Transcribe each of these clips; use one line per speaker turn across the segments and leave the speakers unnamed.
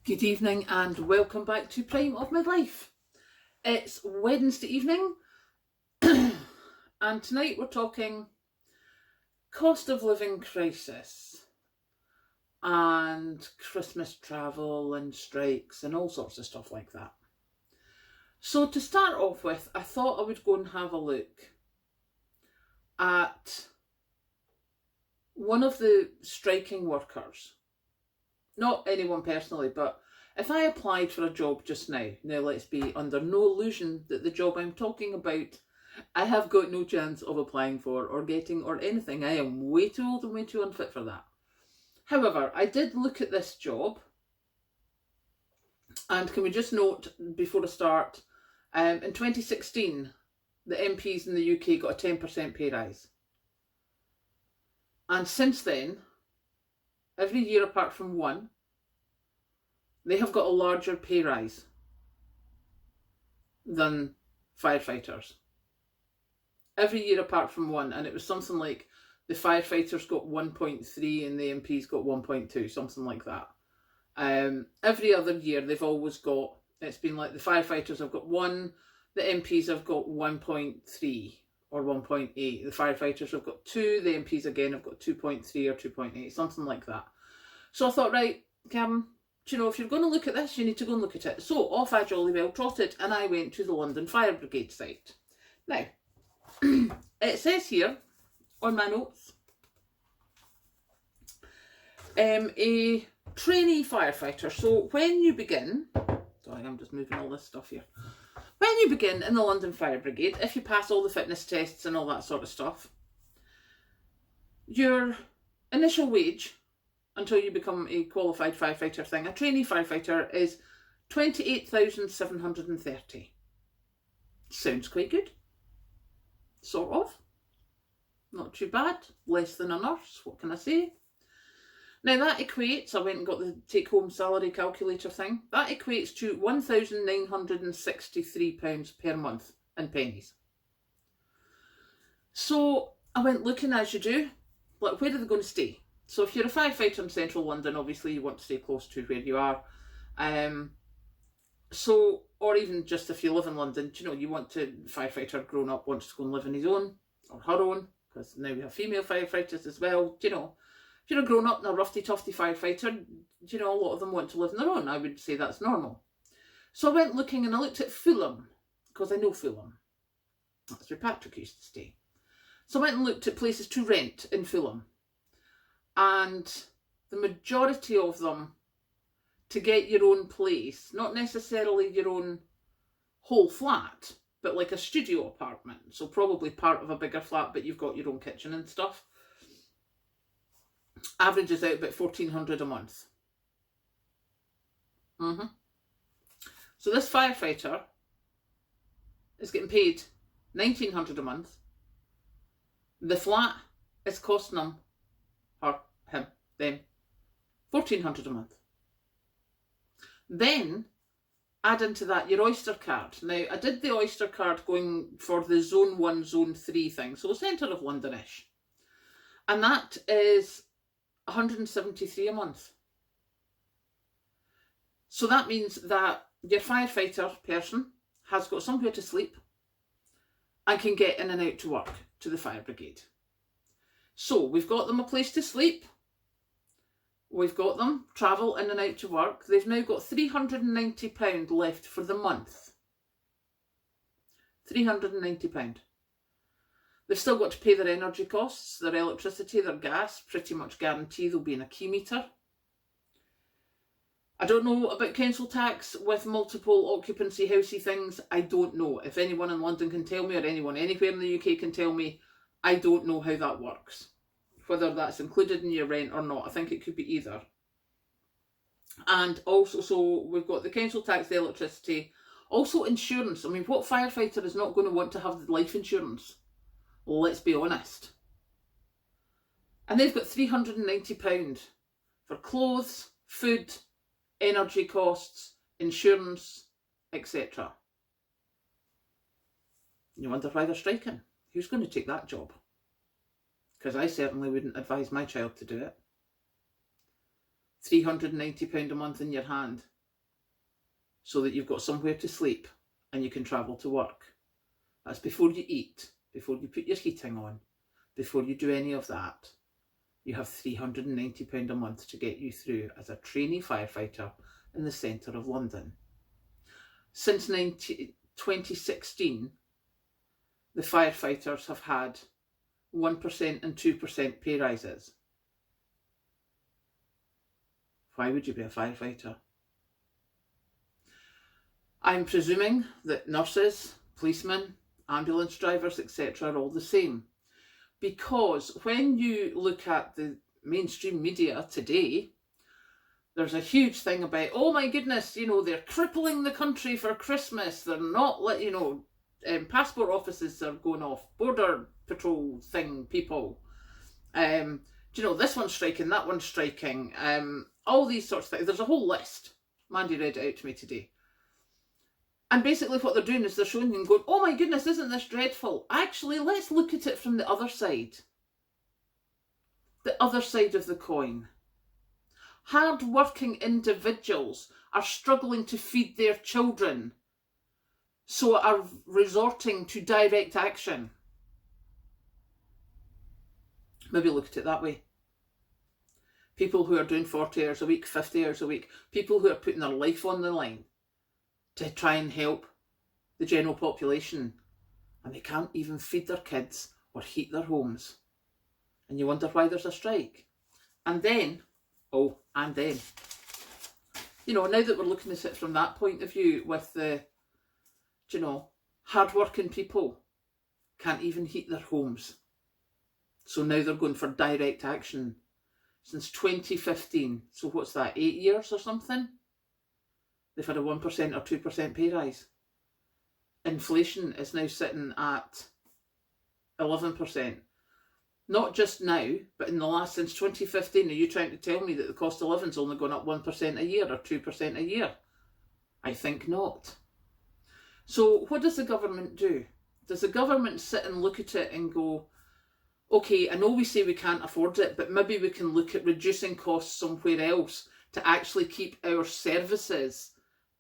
Good evening and welcome back to Prime of My Life. It's Wednesday evening and tonight we're talking cost of living crisis and Christmas travel and strikes and all sorts of stuff like that. So to start off with, I thought I would go and have a look at one of the striking workers. Not anyone personally, but if I applied for a job just now let's be under no illusion that the job I'm talking about I have got no chance of applying for or getting or anything. I am way too old and way too unfit for that. However, I did look at this job, and can we just note before I start, in 2016, the MPs in the UK got a 10% pay rise. And since then, every year apart from one, they have got a larger pay rise than firefighters. Every year apart from one, and it was something like the firefighters got 1.3 and the MPs got 1.2, something like that. Every other year they've always got, it's been like the firefighters have got 1, the MPs have got 1.3 or 1.8, the firefighters have got 2, the MPs again have got 2.3 or 2.8, something like that. So I thought, right, Cam, do you know, if you're going to look at this, you need to go and look at it. So off I jolly well trotted and I went to the London Fire Brigade site. Now, it says here on my notes, a trainee firefighter. So when you begin, sorry, I'm just moving all this stuff here. When you begin in the London Fire Brigade, if you pass all the fitness tests and all that sort of stuff, your initial wage until you become a qualified firefighter thing, a trainee firefighter, is 28,730. Sounds quite good. Sort of. Not too bad. Less than a nurse, what can I say? Now that equates, I went and got the take-home salary calculator thing, that equates to £1,963 per month in pennies. So I went looking as you do, like where are they going to stay? So if you're a firefighter in central London, obviously you want to stay close to where you are. So, or even just if you live in London, you know, you want to, firefighter grown up wants to go and live on his own or her own, because now we have female firefighters as well. You know, if you're a grown up and a roughy tufty firefighter, you know, a lot of them want to live on their own. I would say that's normal. So I went looking and I looked at Fulham, because I know Fulham. That's where Patrick used to stay. So I went and looked at places to rent in Fulham. And the majority of them, to get your own place, not necessarily your own whole flat, but like a studio apartment, so probably part of a bigger flat, but you've got your own kitchen and stuff, averages out about £1,400 a month. So this firefighter is getting paid £1,900 a month. The flat is costing them, her, him, them, £1,400 a month. Then add into that your Oyster card. Now, I did the Oyster card going for the Zone 1, Zone 3 thing, so centre of London-ish. And that is £173 a month. So that means that your firefighter person has got somewhere to sleep and can get in and out to work to the fire brigade. So we've got them a place to sleep. We've got them travel in and out to work. They've now got £390 left for the month. £390. They've still got to pay their energy costs, their electricity, their gas, pretty much guarantee they'll be in a key meter. I don't know about council tax with multiple occupancy housey things. I don't know. If anyone in London can tell me, or anyone anywhere in the UK can tell me, I don't know how that works. Whether that's included in your rent or not. I think it could be either. And also, so we've got the council tax, the electricity, also insurance. I mean, what firefighter is not going to want to have life insurance? Let's be honest. And they've got £390 for clothes, food, energy costs, insurance, etc. You wonder why they're striking. Who's going to take that job? Because I certainly wouldn't advise my child to do it. £390 a month in your hand so that you've got somewhere to sleep and you can travel to work. That's before you eat, before you put your heating on, before you do any of that. You have £390 a month to get you through as a trainee firefighter in the centre of London. Since 2016, the firefighters have had 1% and 2% pay rises. Why would you be a firefighter? I'm presuming that nurses, policemen, ambulance drivers, etc. are all the same. Because when you look at the mainstream media today, there's a huge thing about, oh my goodness, they're crippling the country for Christmas. They're not, passport offices are going off, border patrol people. This one's striking, that one's striking. All these sorts of things. There's a whole list. Mandy read it out to me today. And basically what they're doing is they're showing you and going, oh my goodness, isn't this dreadful? Actually, let's look at it from the other side. The other side of the coin. Hard-working individuals are struggling to feed their children, so are resorting to direct action. Maybe look at it that way. People who are doing 40 hours a week, 50 hours a week, people who are putting their life on the line to try and help the general population, and they can't even feed their kids or heat their homes. And you wonder why there's a strike. And then, now that we're looking at it from that point of view with the, hard-working people can't even heat their homes. So now they're going for direct action. Since 2015, so what's that, 8 years or something? They've had a 1% or 2% pay rise. Inflation is now sitting at 11%. Not just now, but since 2015, are you trying to tell me that the cost of living's only gone up 1% a year or 2% a year? I think not. So what does the government do? Does the government sit and look at it and go, okay, I know we say we can't afford it, but maybe we can look at reducing costs somewhere else to actually keep our services,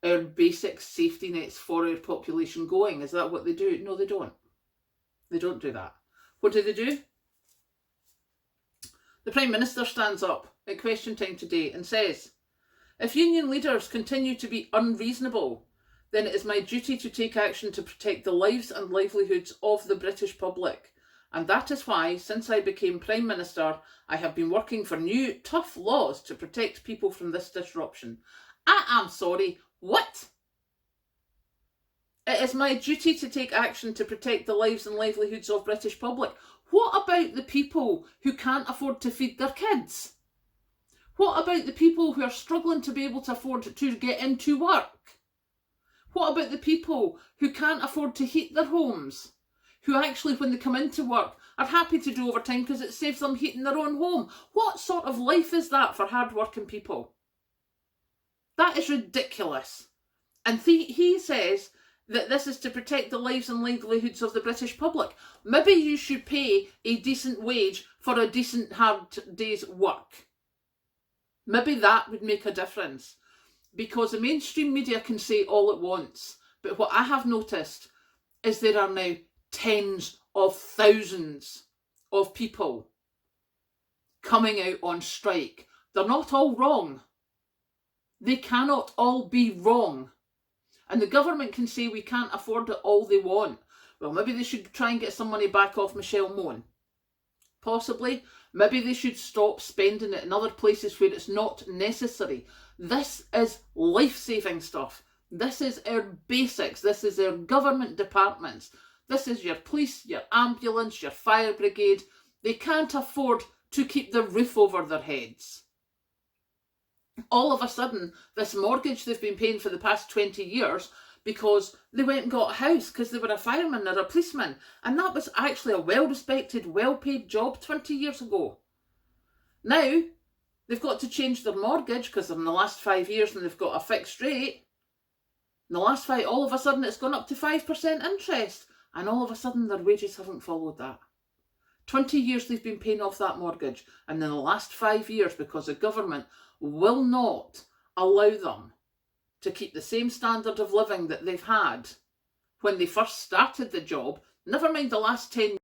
our basic safety nets for our population going? Is that what they do? No, they don't. They don't do that. What do? The Prime Minister stands up at Question Time today and says, if union leaders continue to be unreasonable, then it is my duty to take action to protect the lives and livelihoods of the British public. And that is why, since I became Prime Minister, I have been working for new, tough laws to protect people from this disruption. I am sorry, what? It is my duty to take action to protect the lives and livelihoods of British public. What about the people who can't afford to feed their kids? What about the people who are struggling to be able to afford to get into work? What about the people who can't afford to heat their homes? Who actually, when they come into work, are happy to do overtime because it saves them heating their own home? What sort of life is that for hard-working people? That is ridiculous. And he says that this is to protect the lives and livelihoods of the British public. Maybe you should pay a decent wage for a decent hard day's work. Maybe that would make a difference. Because the mainstream media can say all it wants. But what I have noticed is there are now tens of thousands of people coming out on strike. They're not all wrong. They cannot all be wrong. And the government can say we can't afford it all they want. Well, maybe they should try and get some money back off Michelle Mone. Possibly. Maybe they should stop spending it in other places where it's not necessary. This is life-saving stuff. This is our basics. This is our government departments. This is your police, your ambulance, your fire brigade. They can't afford to keep the roof over their heads. All of a sudden, this mortgage they've been paying for the past 20 years because they went and got a house because they were a fireman or a policeman. And that was actually a well-respected, well-paid job 20 years ago. Now, they've got to change their mortgage because they're in the last 5 years and they've got a fixed rate. In the last 5, all of a sudden it's gone up to 5% interest. And all of a sudden their wages haven't followed that. 20 years they've been paying off that mortgage. And in the last 5 years, because the government will not allow them to keep the same standard of living that they've had when they first started the job, never mind the last 10